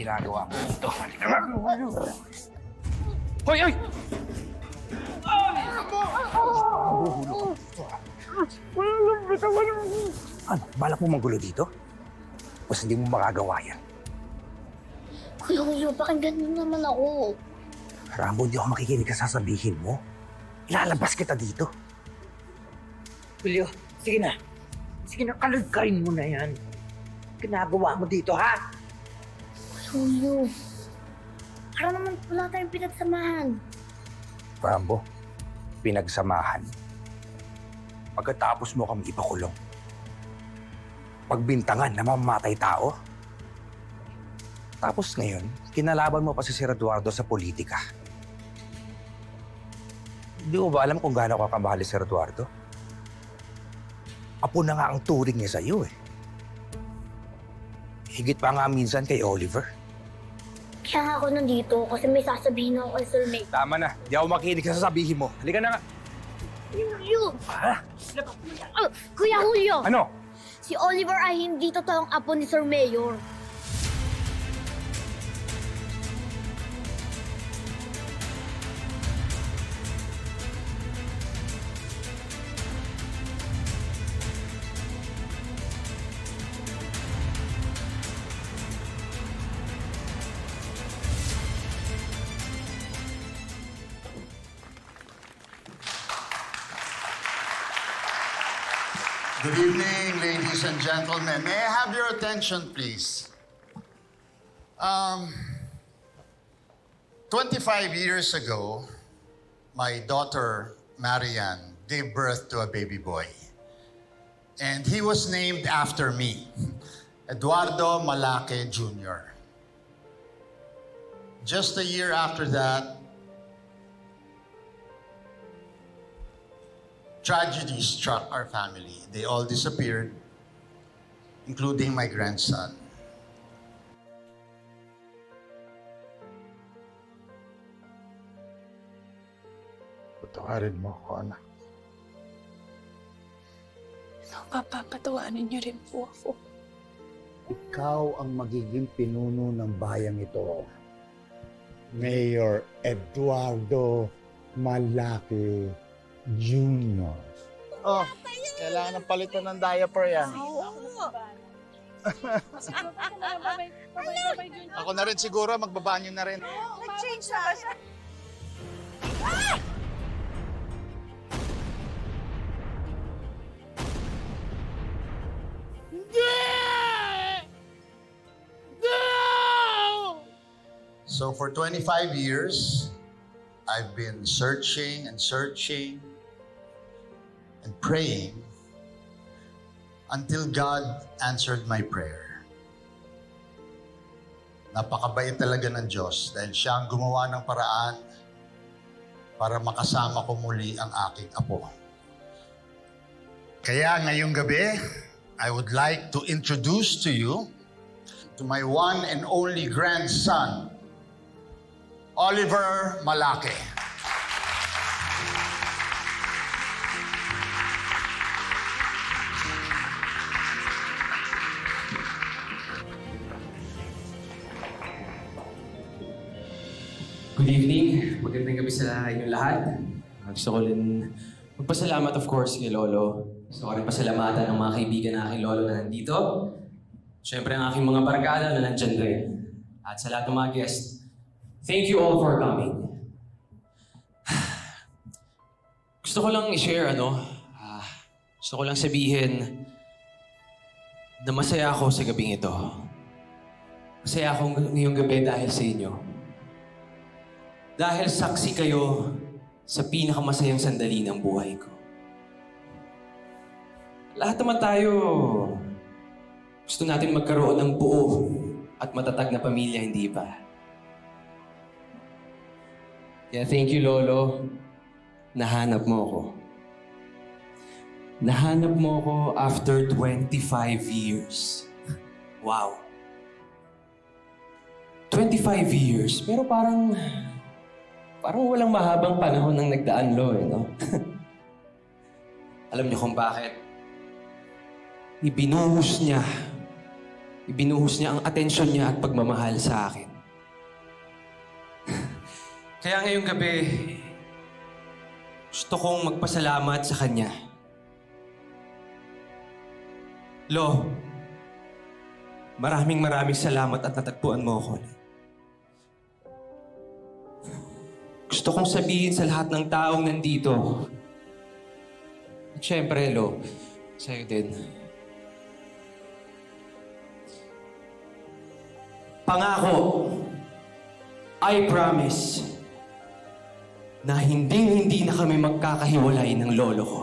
ginagawa mo dito? Hoy! Hoy! Ano? Balak mo magulo dito? O hindi mo makagawa yan? Kuya Julio, pakinggan mo naman ako. Rambo, hindi ako makikinig sa sasabihin mo. Ilalabas kita dito. Julio, sige na. Sige na, kalagkarin mo na yan. Ginagawa mo dito, ha? Kuya Julio, para naman wala tayong pinagsamahan. Rambo, pinagsamahan. Pagkatapos mo kami ipakulong. Pagbintangan na mamamatay tao. Tapos ngayon, kinalaban mo pa si Sir Eduardo sa politika. Hindi ko ba alam kung gaano ka kamahal si Sir Eduardo? Apo na nga ang turing niya sa'yo eh. Higit pa nga minsan kay Oliver. Kaya nga ako nandito kasi may sasabihin ako kay Sir May. Tama na, di ako makinig sa sasabihin mo. Halika na nga. Kuya Julio! Ha? Kuya Julio! Ano? Si Oliver ay hindi totoong apo ni Sir Mayor. Good evening, ladies and gentlemen. May I have your attention, please? 25 years ago, my daughter, Marian, gave birth to a baby boy. And he was named after me, Eduardo Malake Jr. Just a year after that, tragedy struck our family. They all disappeared, including my grandson. Patawarin mo ako, anak. Papapatawanin niyo rin po ako. Ikaw ang magiging pinuno ng bayang ito. Mayor Eduardo Malaki Jr. Oh, kailangan ng palitan ng diaper yan. Ako na rin siguro, magbabanyo na rin. Nag-change na ba siya? So for 25 years, I've been searching and searching and praying until God answered my prayer. Napakabait talaga ng Diyos dahil siya ang gumawa ng paraan para makasama ko muli ang aking apo. Kaya ngayong gabi, I would like to introduce to you to my one and only grandson, Oliver Malake. Good evening. Magandang gabi sa inyong lahat. Gusto ko rin magpasalamat of course kay Lolo. Gusto ko rin pasalamatan ang mga kaibigan na aking Lolo na nandito. Siyempre ang aking mga barkada na nandyan rin. At sa lahat ng mga guests, thank you all for coming. Gusto ko lang i-share gusto ko lang sabihin na masaya ako sa gabing ito. Masaya ako ngayong gabi dahil sa inyo. Dahil saksi kayo sa pinakamasayang sandali ng buhay ko. Lahat naman tayo gusto natin magkaroon ng buo at matatag na pamilya, hindi ba? Kaya thank you, Lolo. Nahanap mo ako. Nahanap mo ako after 25 years. Wow. 25 years, pero parang walang mahabang panahon nang nagdaan, Lo, eh, no? Alam niyo kung bakit? Ibinuhos niya ibinuhos niya ang atensyon niya at pagmamahal sa akin. Kaya ngayong gabi, gusto kong magpasalamat sa kanya. Lo, maraming salamat at natagpuan mo ako. Gusto kong sabihin sa lahat ng taong nandito. At syempre, Lo, sa'yo din. Pangako, I promise, na hindi na kami magkakahiwalay ng lolo ko.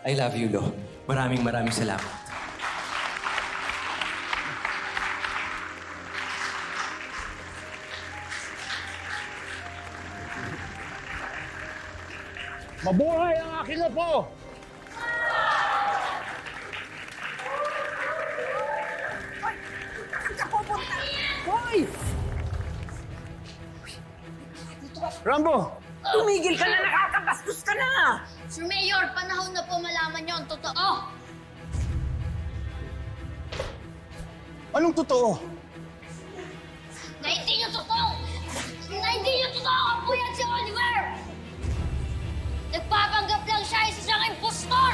I love you, Lo. Maraming salamat. Mabuhay ang aking apo! Hoy! Rambo! Tumigil ka na, nakakabastos ka na! Sir Mayor, panahon na po malaman niyo ang totoo. Anong totoo? Na hindi niyo totoo! Na hindi niyo totoo ang po yan si Oliver! Nagpapanggap lang siya isa siyang impostor!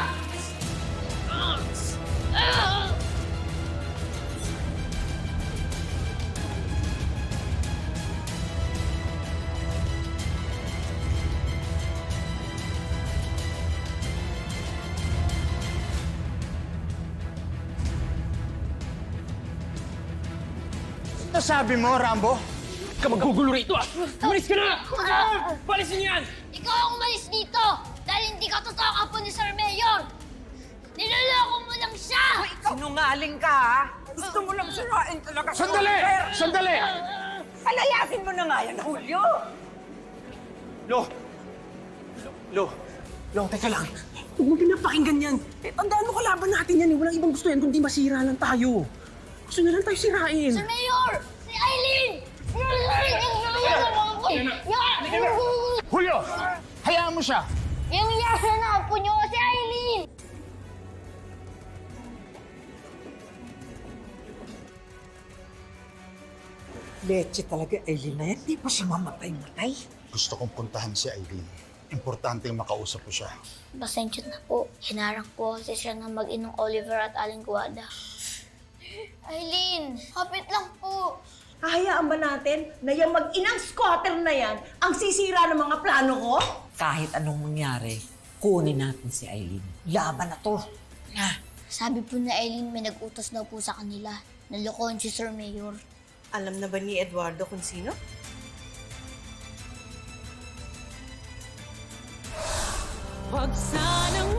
Nasabi mo, Rambo? Ka maggugulo rito, ah! Umalis ka na! Palisin niyan! Ikaw ang umalis dito dahil hindi ka totoo ang apo ni Sir Mayor! Niloloko mo lang siya! Sinungaling ka, ha? Gusto mo lang sirain talaga si Sandali! Oliver. Sandali! Palayasin mo na nga yan, Julio! Lo, teka lang. Huwag mo pinapakinggan yan. Tandaan mo, kalaban natin yan. Walang ibang gusto yan kundi masira lang tayo. Gusto na lang tayo sirain. Sir Mayor! Si Eileen! Julio! Hayaan mo siya! Yung yasa na apo niyo, si Eileen! Leche talaga, Eileen na yan. Di pa siya mamatay-matay. Gusto kong puntahan si Eileen. Importante yung makausap ko siya. Pasensya na po. Hinarang po kasi siya ng mag-inong Oliver at Aling Guada. Eileen, kapit lang po. Hahayaan ba natin na yung mag-inang squatter na yan ang sisira ng mga plano ko? Kahit anong mangyari, kunin natin si Eileen. Laban na to. Sabi po na Eileen may nag-utos daw po sa kanila. Nalokohan si Sir Mayor. Alam na ba ni Eduardo kung sino? Huwag sanang